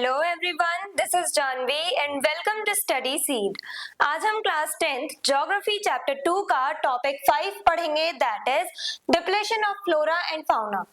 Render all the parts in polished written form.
Hello everyone, this is Janvi and welcome to study seed. आज हम class 10th geography chapter 2 का topic 5 पढ़ेंगे, that is depletion of flora and fauna.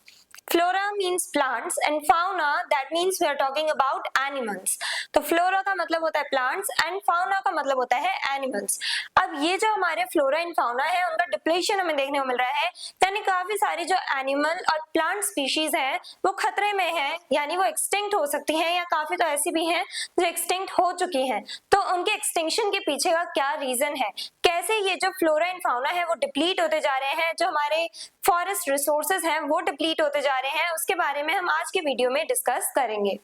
Flora means plants and fauna that means we are talking about animals. तो flora का मतलब होता है plants and fauna का मतलब होता है एनिमल्स। अब ये जो हमारे फ्लोरा एंड फाउना है उनका डिप्लेशन हमें देखने को मिल रहा है, यानी काफी सारी जो एनिमल और प्लांट स्पीशीज है वो खतरे में है, यानी वो एक्सटिंक्ट हो सकती हैं या काफी तो ऐसी भी हैं जो एक्सटिंक्ट हो चुकी हैं। तो उनके एक्सटिंक्शन के पीछे का क्या रीजन है, कैसे ये जो फ्लोरा एंड फाउना है वो डिप्लीट होते जा रहे हैं, जो हमारे फॉरेस्ट रिसोर्सेज हैं वो डिप्लीट होते जा रहे हैं, उसके बारे में हम आज के वीडियो में डिस्कस करेंगे।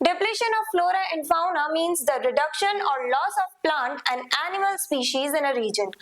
Depletion of flora and fauna means the reduction or loss of plant and animal species in a region.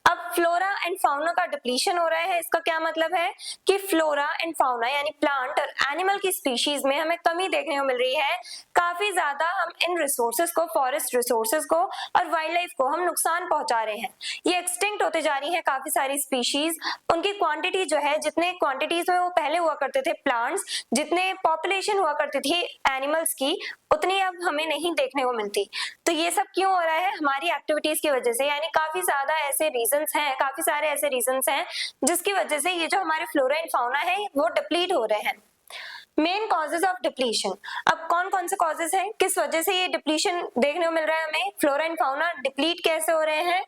अब फ्लोरा एंड फाउना का डिप्लीशन हो रहा है, इसका क्या मतलब है कि फ्लोरा एंड फाउना यानी प्लांट और एनिमल की स्पीशीज में हमें कमी देखने को मिल रही है। काफी ज्यादा हम इन रिसोर्सेज को, फॉरेस्ट रिसोर्सेज को और वाइल्ड लाइफ को हम नुकसान पहुंचा रहे हैं। ये एक्सटिंक्ट होते जा रही है काफी सारी स्पीशीज, उनकी क्वांटिटी जो है, जितने क्वांटिटीज में वो पहले हुआ करते थे प्लांट्स, जितने पॉपुलेशन हुआ करती थी एनिमल्स की, उतनी अब हमें नहीं देखने को मिलती। तो ये सब क्यों हो रहा है? हमारी एक्टिविटीज की वजह से, यानी काफी ज्यादा ऐसे रीजंस हैं, काफी सारे ऐसे रीजंस हैं जिसकी वजह से ये जो हमारे फ्लोरा एंड फाउना है वो डिप्लीट हो रहे हैं। मेन कॉजेज ऑफ डिप्लीशन, अब कौन कौन से कॉजेज हैं, किस वजह से ये डिप्लीशन देखने को मिल रहा है हमें, फ्लोरा एंड फाउना डिप्लीट कैसे हो रहे हैं?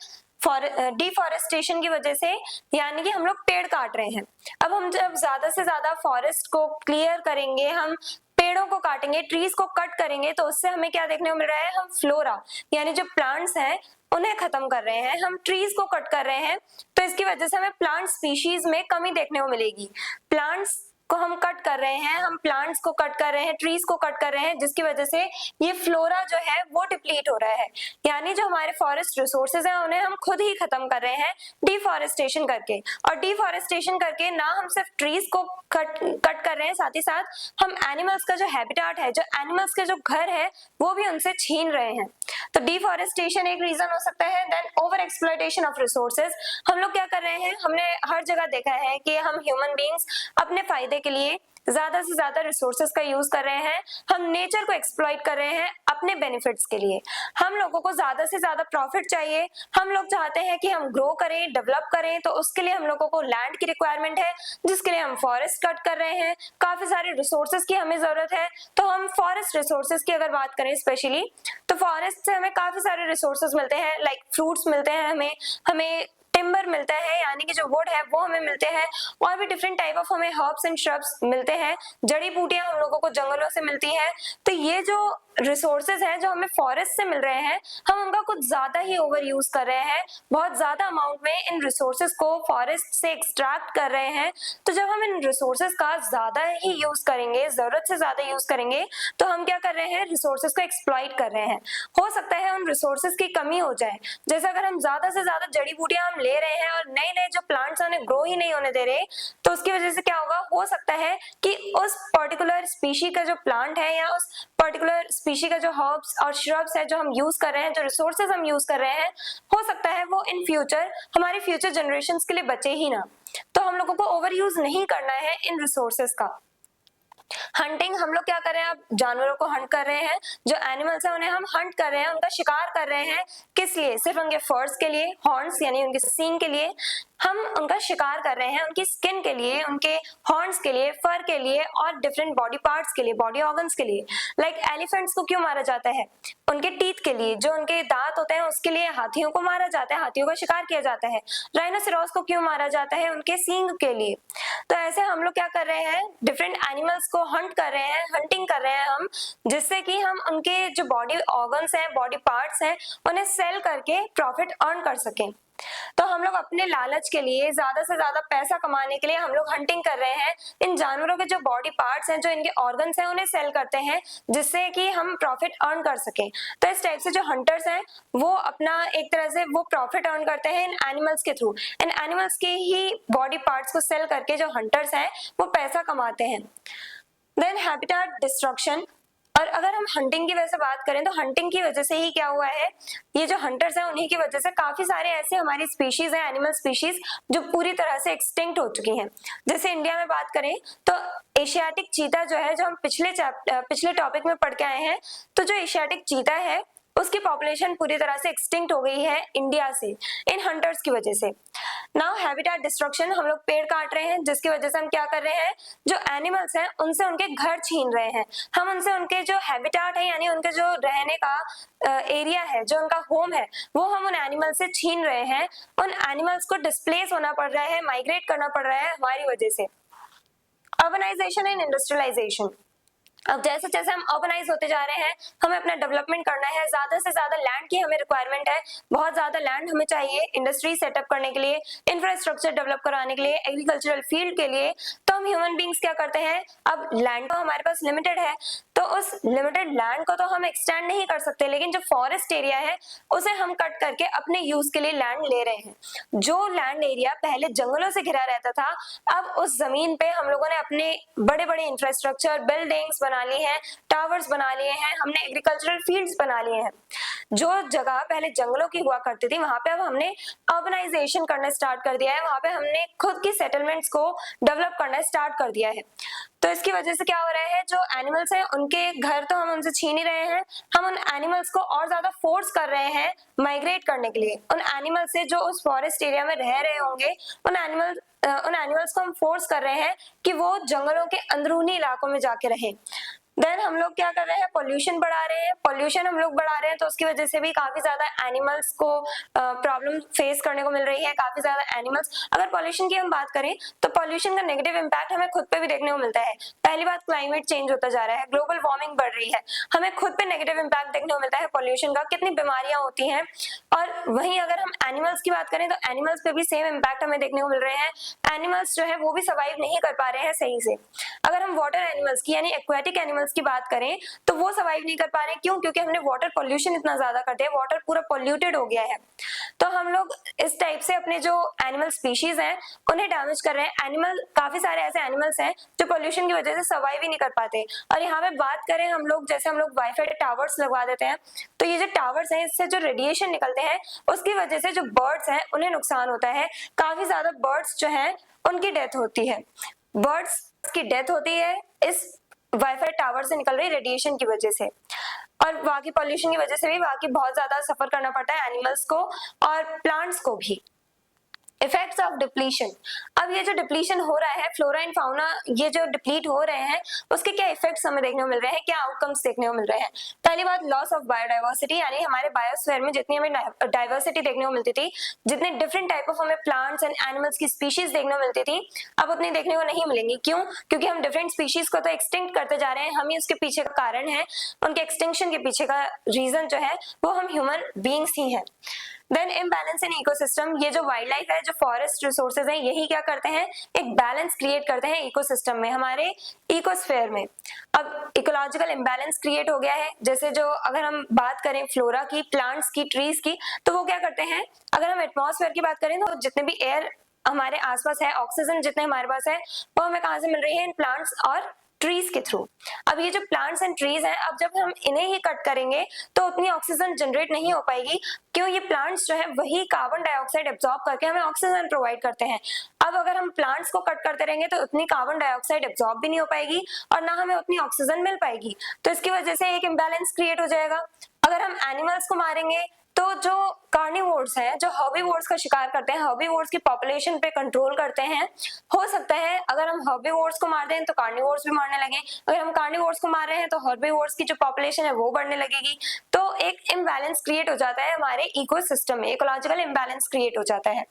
डिफॉरेस्टेशन की वजह से, यानी कि हम लोग पेड़ काट रहे हैं। अब हम जब ज्यादा से ज्यादा फॉरेस्ट को क्लियर करेंगे, हम पेड़ों को काटेंगे, ट्रीज को कट करेंगे, तो उससे हमें क्या देखने को मिल रहा है, हम फ्लोरा यानी जो प्लांट्स हैं उन्हें खत्म कर रहे हैं, हम ट्रीज को कट कर रहे हैं। तो इसकी वजह से हमें प्लांट स्पीशीज में कमी देखने को मिलेगी। प्लांट्स को हम कट कर रहे हैं, हम प्लांट्स को कट कर रहे हैं, ट्रीज को कट कर रहे हैं, जिसकी वजह से ये फ्लोरा जो है वो डिप्लीट हो रहा है, यानी जो हमारे फॉरेस्ट रिसोर्सेज हैं उन्हें हम खुद ही खत्म कर रहे हैं डिफॉरेस्टेशन करके। और डिफॉरेस्टेशन करके ना हम सिर्फ ट्रीज को कट कर रहे हैं, साथ ही साथ हम एनिमल्स का जो हैबिटाट है, जो एनिमल्स के जो घर है, वो भी उनसे छीन रहे हैं। तो डिफॉरेस्टेशन एक रीजन हो सकता है। Then over exploitation of resources, हम लोग क्या कर रहे हैं, हमने हर जगह देखा है कि हम ह्यूमन बीइंग्स अपने फायदे के लिए ज्यादा से ज्यादा रिसोर्सेज का यूज कर रहे हैं, हम नेचर को एक्सप्लॉइट कर रहे हैं अपने बेनिफिट्स के लिए। हम लोगों को ज्यादा से ज्यादा प्रॉफिट चाहिए, हम लोग चाहते हैं कि हम ग्रो करें, डेवलप करें, तो उसके लिए हम लोगों को लैंड की रिक्वायरमेंट है, जिसके लिए हम फॉरेस्ट कट कर रहे हैं, काफी सारे रिसोर्सेज की हमें जरूरत है। तो हम फॉरेस्ट रिसोर्सेज की अगर बात करें स्पेशली, तो फॉरेस्ट से हमें काफी सारे रिसोर्सेज मिलते हैं, लाइक फ्रूट्स मिलते हैं, हमें टिम्बर मिलता है, यानी कि जो वुड है वो हमें मिलते हैं, और भी डिफरेंट टाइप ऑफ हमें हर्ब्स एंड श्रब्स मिलते हैं, जड़ी बूटियां हम लोगों को जंगलों से मिलती हैं। तो ये जो रिसोर्सेज हैं जो हमें फॉरेस्ट से मिल रहे हैं, हम उनका कुछ ज्यादा ही ओवर यूज कर रहे हैं, बहुत ज्यादा अमाउंट में इन रिसोर्सेज को फॉरेस्ट से एक्सट्रैक्ट कर रहे हैं। तो जब हम इन रिसोर्सेज का ज्यादा ही यूज करेंगे, जरूरत से ज्यादा यूज करेंगे, तो हम क्या कर रहे हैं, रिसोर्सेज को एक्सप्लॉइट कर रहे हैं। हो सकता है उन रिसोर्सेज की कमी हो जाए, जैसे अगर हम ज्यादा से ज्यादा जड़ी बूटियां हम ले रहे हैं और नए नए जो प्लांट्स उन्हें ग्रो ही नहीं होने दे रहे, तो उसकी वजह से क्या होगा, हो सकता है कि उस पर्टिकुलर स्पीशी का जो प्लांट है या उस पर्टिकुलर स्पीशी का जो हर्ब्स और श्रब्स है जो हम यूज कर रहे हैं, जो रिसोर्सेज हम यूज कर रहे हैं, हो सकता है वो इन फ्यूचर हमारी फ्यूचर जनरेशंस के लिए बचे ही ना। तो हम लोगों को ओवर यूज नहीं करना है इन रिसोर्सेज का। हंटिंग, हम लोग क्या कर रहे हैं, अब जानवरों को हंट कर रहे हैं, जो एनिमल्स है उन्हें हम हंट कर रहे हैं, उनका शिकार कर रहे हैं। किस लिए? सिर्फ उनके फर्स के लिए, हॉर्न्स यानी उनके सींग के लिए हम उनका शिकार कर रहे हैं, उनकी स्किन के लिए, उनके हॉर्न्स के लिए, फर के लिए और डिफरेंट बॉडी पार्ट्स के लिए, बॉडी ऑर्गन्स के लिए। लाइक एलिफेंट्स को क्यों मारा जाता है? उनके टीथ के लिए, जो उनके दांत होते हैं उसके लिए हाथियों को मारा जाता है, हाथियों का शिकार किया जाता है। राइनोसेरोस को क्यों मारा जाता है? उनके सींग के लिए। तो ऐसे हम लोग क्या कर रहे हैं, डिफरेंट एनिमल्स को हंट कर रहे हैं, हंटिंग कर रहे हैं हम, जिससे कि हम उनके जो बॉडी ऑर्गन्स हैं, बॉडी पार्ट्स हैं, उन्हें सेल करके प्रॉफिट अर्न कर सकें। तो हम लोग अपने लालच के लिए, ज्यादा से ज्यादा पैसा कमाने के लिए हम लोग हंटिंग कर रहे हैं, इन जानवरों के जो बॉडी पार्ट्स हैं, जो इनके ऑर्गन्स हैं, उन्हें सेल करते हैं, जिससे कि हम प्रॉफिट अर्न कर सकें। तो इस टाइप से जो हंटर्स हैं वो अपना एक तरह से वो प्रॉफिट अर्न करते हैं इन एनिमल्स के थ्रू, इन एनिमल्स के ही बॉडी पार्ट्स को सेल करके जो हंटर्स हैं वो पैसा कमाते हैं। देन हैबिटेट डिस्ट्रक्शन, और अगर हम हंटिंग की वजह से बात करें तो हंटिंग की वजह से ही क्या हुआ है, ये जो हंटर्स हैं उन्हीं की वजह से काफी सारे ऐसे हमारी स्पीशीज हैं, एनिमल स्पीशीज जो पूरी तरह से एक्सटिंक्ट हो चुकी हैं। जैसे इंडिया में बात करें तो एशियाटिक चीता जो है, जो हम पिछले टॉपिक में पढ़ के आए हैं, तो जो एशियाटिक चीता है उसकी पॉपुलेशन पूरी तरह से एक्सटिंक्ट हो गई है इंडिया से, इन हंटर्स की वजह से। नाउ हैबिटेट डिस्ट्रक्शन, हम लोग पेड़ काट रहे हैं जिसकी वजह से हम क्या कर रहे हैं, जो एनिमल्स हैं उनसे उनके घर छीन रहे हैं, हम उनसे उनके जो हैबिटेट है यानी उनके जो रहने का एरिया है, जो उनका होम है, वो हम उन एनिमल से छीन रहे हैं। उन एनिमल्स को डिस्प्लेस होना पड़ रहा है, माइग्रेट करना पड़ रहा है हमारी वजह से। अर्बनाइजेशन एंड इंडस्ट्रियलाइजेशन, अब जैसे जैसे हम अर्बनाइज होते जा रहे हैं, हमें अपना डेवलपमेंट करना है, ज्यादा से ज्यादा लैंड की हमें रिक्वायरमेंट है, बहुत ज्यादा लैंड हमें चाहिए इंडस्ट्री सेटअप करने के लिए, इंफ्रास्ट्रक्चर डेवलप कराने के लिए, एग्रीकल्चरल फील्ड के लिए। तो हम ह्यूमन बींग्स क्या करते हैं, अब लैंड तो हमारे पास लिमिटेड है, तो उस लिमिटेड लैंड को तो हम एक्सटेंड नहीं कर सकते, लेकिन जो फॉरेस्ट एरिया है उसे हम कट करके अपने यूज के लिए लैंड ले रहे हैं। जो लैंड एरिया पहले जंगलों से घिरा रहता था, अब उस जमीन पे हम लोगों ने अपने बड़े बड़े इंफ्रास्ट्रक्चर, बिल्डिंग्स बना ली हैं, टावर्स बना लिए हैं, हमने एग्रीकल्चरल फील्ड्स बना लिए हैं। जो जगह पहले जंगलों की हुआ करती थी वहां पे अब हमने अर्बनाइजेशन करना स्टार्ट कर दिया है, वहां पे हमने खुद की सेटलमेंट्स को डेवलप करना स्टार्ट कर दिया है। तो इसकी वजह से क्या हो रहा है, जो एनिमल्स हैं उनके घर तो हम उनसे छीन ही रहे हैं, हम उन एनिमल्स को और ज्यादा फोर्स कर रहे हैं माइग्रेट करने के लिए। उन एनिमल से जो उस फॉरेस्ट एरिया में रह रहे होंगे, उन एनिमल्स को हम फोर्स कर रहे हैं कि वो जंगलों के अंदरूनी इलाकों में जाके रहे। देन हम लोग क्या कर रहे हैं, पोल्यूशन बढ़ा रहे हैं, पोल्यूशन हम लोग बढ़ा रहे हैं तो उसकी वजह से भी काफी ज्यादा एनिमल्स को प्रॉब्लम फेस करने को मिल रही है। काफी ज्यादा एनिमल्स, अगर पोल्यूशन की हम बात करें तो पोल्यूशन का नेगेटिव इंपैक्ट हमें खुद पे भी देखने को मिलता है। पहली बात, क्लाइमेट चेंज होता जा रहा है, ग्लोबल वार्मिंग बढ़ रही है, हमें खुद पे नेगेटिव इंपैक्ट देखने को मिलता है पोल्यूशन का, कितनी बीमारियां होती हैं। और वहीं अगर हम एनिमल्स की बात करें तो एनिमल्स पे भी सेम इंपैक्ट हमें देखने को मिल रहे हैं। एनिमल्स जो है वो भी सर्वाइव नहीं कर पा रहे हैं सही से। अगर हम वाटर एनिमल्स की यानी एक्वेटिक एनिमल्स की बात करें तो वो सर्वाइव नहीं कर पा रहे, क्यों? क्योंकि हमने वाटर पोल्यूशन इतना ज्यादा कर दिया, वाटर पूरा पोल्यूटेड हो गया है। तो हम लोग इस टाइप से अपने जो एनिमल स्पीशीज हैं उन्हें डैमेज कर रहे हैं। एनिमल, काफी सारे ऐसे एनिमल्स हैं जो पोल्यूशन की वजह से सर्वाइव ही नहीं कर पाते। और यहाँ पे बात करें हम लोग, जैसे हम लोग वाईफाई टावर्स लगवा देते हैं, तो ये जो टावर्स हैं इससे जो रेडिएशन निकलते हैं उसकी वजह से जो बर्ड्स हैं उन्हें नुकसान होता है। काफी ज्यादा बर्ड्स जो हैं उनकी डेथ होती है, बर्ड्स की डेथ होती है इस वाईफाई टावर से निकल रही रेडिएशन की वजह से। और वहाँ की पॉल्यूशन की वजह से भी वहाँ की बहुत ज्यादा सफर करना पड़ता है एनिमल्स को और प्लांट्स को भी। इफेक्ट्स ऑफ डिप्लीशन, अब ये जो डिप्लीशन हो रहा है, फ्लोरा एंड फाउना ये जो डिप्लीट हो रहे हैं उसके क्या इफेक्ट्स हमें देखने को मिल रहे हैं, क्या आउटकम्स देखने को मिल रहे हैं। पहली बात, लॉस ऑफ बायोडाइवर्सिटी, यानी हमारे बायोस्फीयर में जितनी हमें डाइवर्सिटी देखने को मिलती थी, जितने डिफरेंट टाइप ऑफ हमें प्लांट्स एंड एनिमल्स की स्पीशीज देखने को मिलती थी, अब उतनी देखने को नहीं मिलेंगी। क्यों? क्योंकि हम डिफरेंट स्पीशीज को तो एक्सटिंक्ट करते जा रहे हैं, हम ही उसके पीछे का कारण है, उनके एक्सटिंक्शन के पीछे का रीजन जो है वो हम ह्यूमन बीइंग्स ही हैं। देन इम्बैलेंस इन इकोसिस्टम, ये जो वाइल्ड लाइफ है, जो फॉरेस्ट रिसोर्सेज हैं, यही क्या करते हैं, एक बैलेंस क्रिएट करते हैं इकोसिस्टम में, हमारे इकोस्फेयर में। अब इकोलॉजिकल इम्बैलेंस क्रिएट हो गया है, जैसे जो अगर हम बात करें फ्लोरा की, प्लांट्स की, ट्रीज की, तो वो क्या करते हैं, अगर हम एटमॉस्फेयर की बात करें तो जितने भी एयर हमारे आसपास है, ऑक्सीजन जितने हमारे पास है, वो हमें कहाँ से मिल रही है, इन प्लांट्स और ट्रीज के थ्रू। अब ये जो प्लांट्स एंड ट्रीज हैं, अब जब हम इन्हें ही कट करेंगे तो उतनी ऑक्सीजन जनरेट नहीं हो पाएगी। क्यों? ये प्लांट्स जो है वही कार्बन डाइऑक्साइड एब्जॉर्ब करके हमें ऑक्सीजन प्रोवाइड करते हैं। अब अगर हम प्लांट्स को कट करते रहेंगे तो उतनी कार्बन डाइऑक्साइड एब्जॉर्ब भी नहीं हो पाएगी और ना हमें उतनी ऑक्सीजन मिल पाएगी, तो इसकी वजह से एक इम्बैलेंस क्रिएट हो जाएगा। अगर हम एनिमल्स को मारेंगे तो जो कार्निवोर्स हैं, जो हर्बीवोर्स का शिकार करते हैं, हर्बीवोर्स की पॉपुलेशन पे कंट्रोल करते हैं, हो सकता है अगर हम हर्बीवोर्स को मार दें तो कार्निवोर्स भी मारने लगे, अगर हम कार्निवोर्स को मार रहे हैं तो हर्बीवोर्स की जो पॉपुलेशन है वो बढ़ने लगेगी। तो एक इम्बैलेंस क्रिएट हो जाता है हमारे इकोसिस्टम में, इकोलॉजिकल इम्बैलेंस क्रिएट हो जाता है।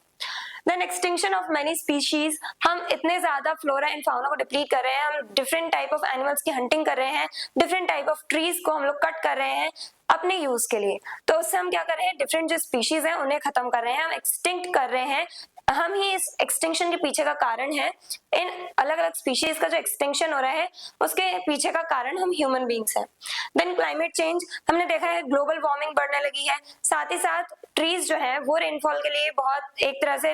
Then extinction of many species, हम इतने ज्यादा फ्लोरा एंड फाउना को डिप्लीट कर रहे हैं, हम डिफरेंट टाइप ऑफ एनिमल्स की हंटिंग कर रहे हैं, डिफरेंट टाइप ऑफ ट्रीज को हम लोग कट कर रहे हैं अपने यूज के लिए, तो उससे हम क्या कर रहे हैं, डिफरेंट जो स्पीशीज हैं उन्हें खत्म कर रहे हैं, हम एक्सटिंक्ट कर रहे हैं हम ही इस एक्सटिंक्शन के पीछे का कारण है। इन अलग अलग स्पीशीज का जो एक्सटिंक्शन हो रहा है उसके पीछे का कारण हम ह्यूमन बींग्स हैं। देन क्लाइमेट चेंज, हमने देखा है ग्लोबल वार्मिंग बढ़ने लगी है, साथ ही साथ ट्रीज जो है वो रेनफॉल के लिए बहुत, एक तरह से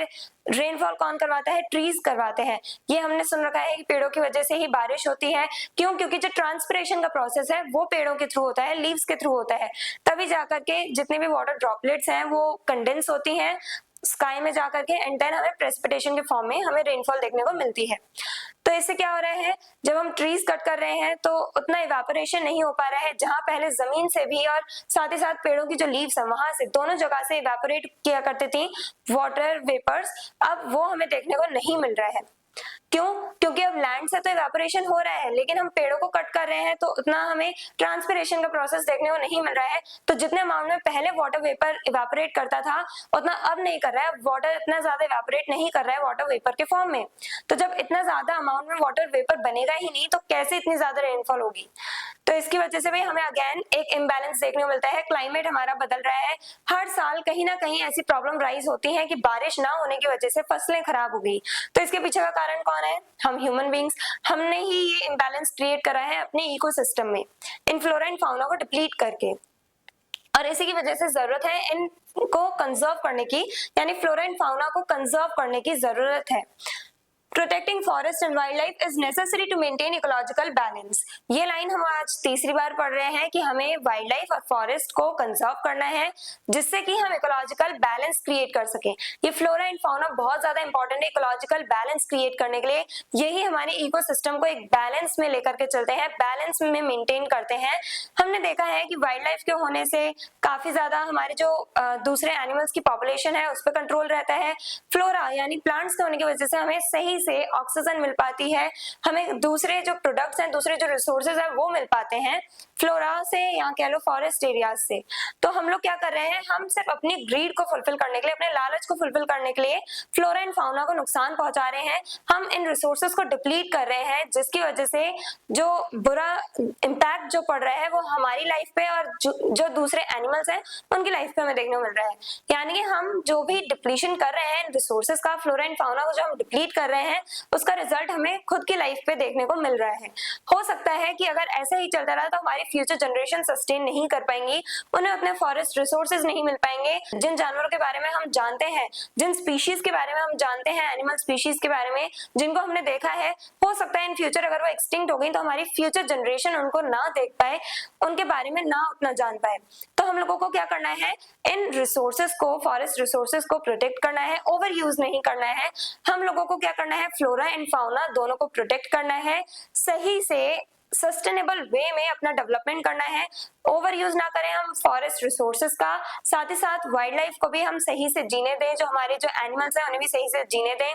रेनफॉल कौन करवाता है, ट्रीज करवाते हैं। ये हमने सुन रखा है कि पेड़ों की वजह से ही बारिश होती है। क्यों? क्योंकि जो ट्रांसपिरेशन का प्रोसेस है वो पेड़ों के थ्रू होता है, लीव्स के थ्रू होता है, तभी जाकर के जितने भी वाटर ड्रॉपलेट्स हैं वो कंडेंस होती हैं स्काई में जाकर के, एंड देन हमें प्रेसिपिटेशन के फॉर्म में हमें रेनफॉल देखने को मिलती है। तो इससे क्या हो रहा है, जब हम ट्रीज कट कर रहे हैं तो उतना इवेपोरेशन नहीं हो पा रहा है, जहां पहले जमीन से भी और साथ ही साथ पेड़ों की जो लीव्स है वहां से, दोनों जगह से इवेपोरेट किया करती थी वाटर वेपर्स, अब वो हमें देखने को नहीं मिल रहा है। क्यों? क्योंकि अब लैंड से तो इवेपोरेशन हो रहा है, लेकिन हम पेड़ों को कट कर रहे हैं तो उतना हमें ट्रांसपिरेशन का प्रोसेस देखने को नहीं मिल रहा है। तो जितने अमाउंट में पहले वाटर वेपर इवेपोरेट करता था उतना अब नहीं कर रहा है, वाटर इतना ज्यादा इवेपोरेट नहीं कर रहा है वाटर वेपर के फॉर्म में। तो जब इतना ज्यादा अमाउंट में वाटर वेपर बनेगा ही नहीं तो कैसे इतनी ज्यादा रेनफॉल होगी? तो इसकी वजह से भी हमें अगेन एक इम्बैलेंस देखने को मिलता है, क्लाइमेट हमारा बदल रहा है। हर साल कहीं ना कहीं ऐसी प्रॉब्लम राइज होती है कि बारिश ना होने की वजह से फसलें खराब हो गई। तो इसके पीछे का कारण कौन है? हम ह्यूमन बींग्स। हमने ही ये इम्बैलेंस क्रिएट करा है अपने इकोसिस्टम में, इन फ्लोरा एंड फाउना को डिप्लीट करके। और इसी की वजह से जरूरत है इनको कंजर्व करने की, यानी फ्लोरा एंड फाउना को कंजर्व करने की जरूरत है। Protecting forest and wildlife is necessary to maintain ecological balance. ये लाइन हम आज तीसरी बार पढ़ रहे हैं कि हमें वाइल्ड लाइफ और फॉरेस्ट को कंजर्व करना है जिससे कि हम इकोलॉजिकल बैलेंस क्रिएट कर सकें। ये फ्लोरा एंड फाउना बहुत ज्यादा इंपॉर्टेंट है इकोलॉजिकल बैलेंस क्रिएट करने के लिए। यही हमारे इकोसिस्टम को एक बैलेंस में लेकर के चलते हैं, बैलेंस में मेंटेन करते हैं। हमने देखा है कि वाइल्ड लाइफ के होने से काफी ज्यादा हमारे जो दूसरे एनिमल्स की पॉपुलेशन है उस पर कंट्रोल रहता है। फ्लोरा यानी प्लांट्स के होने की वजह से हमें सही से ऑक्सीजन मिल पाती है, हमें दूसरे जो प्रोडक्ट्स हैं, दूसरे जो रिसोर्सेज है वो मिल पाते हैं फ्लोरा से, या कह लो फॉरेस्ट एरियाज से। तो हम लोग क्या कर रहे हैं, हम सिर्फ अपनी ग्रीड को फुलफिल करने के लिए, अपने लालच को फुलफिल करने के लिए फ्लोरा एंड फाउना को नुकसान पहुंचा रहे हैं। हम इन रिसोर्सेज को डिप्लीट कर रहे हैं जिसकी वजह से जो बुरा इम्पैक्ट जो पड़ रहा है वो हमारी लाइफ पे और जो दूसरे एनिमल्स हैं उनकी लाइफ पे हमें देखने को मिल रहा है। यानी कि हम जो भी डिप्लीशन कर रहे हैं रिसोर्सेज का, फ्लोरा एंड फाउना को जो हम डिप्लीट कर रहे हैं उसका रिजल्ट हमें खुद की लाइफ पे देखने को मिल रहा है। हो सकता है कि अगर ऐसा ही चलता रहा तो हमारी फ्यूचर जनरेशन सस्टेन नहीं कर पाएंगी, उन्हें अपने फॉरेस्ट रिसोर्सेज नहीं मिल पाएंगे। जिन जानवरों के बारे में हम जानते हैं, जिन स्पीशीज के बारे में हम जानते हैं, एनिमल स्पीशीज के बारे में जिनको हमने देखा है, हो सकता है इन फ्यूचर अगर वो एक्सटिंक्ट हो गई तो हमारी फ्यूचर जनरेशन उनको ना देख पाए, उनके बारे में ना उतना जान पाए। तो हम लोगों को क्या करना है, इन रिसोर्सेज को, फॉरेस्ट रिसोर्सेज को प्रोटेक्ट करना है, ओवर यूज नहीं करना है। हम लोगों को क्या करना है, फ्लोरा एंड फाउना दोनों को प्रोटेक्ट करना है, सही से सस्टेनेबल वे में अपना डेवलपमेंट करना है। ओवर यूज ना करें हम फॉरेस्ट रिसोर्सेज का, साथ ही साथ वाइल्ड लाइफ को भी हम सही से जीने दें, जो हमारे जो एनिमल्स हैं उन्हें भी सही से जीने दें।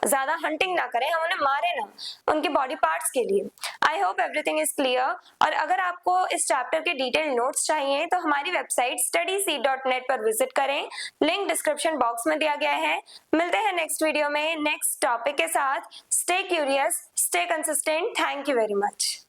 ज्यादा हंटिंग ना करें, हम उन्हें मारे ना उनके बॉडी पार्ट्स के लिए। I hope everything is clear. और अगर आपको इस चैप्टर के डिटेल नोट्स चाहिए तो हमारी वेबसाइट studyseed.net पर विजिट करें, लिंक डिस्क्रिप्शन बॉक्स में दिया गया है। मिलते हैं नेक्स्ट वीडियो में नेक्स्ट टॉपिक के साथ। Stay curious, stay consistent. Thank you very much.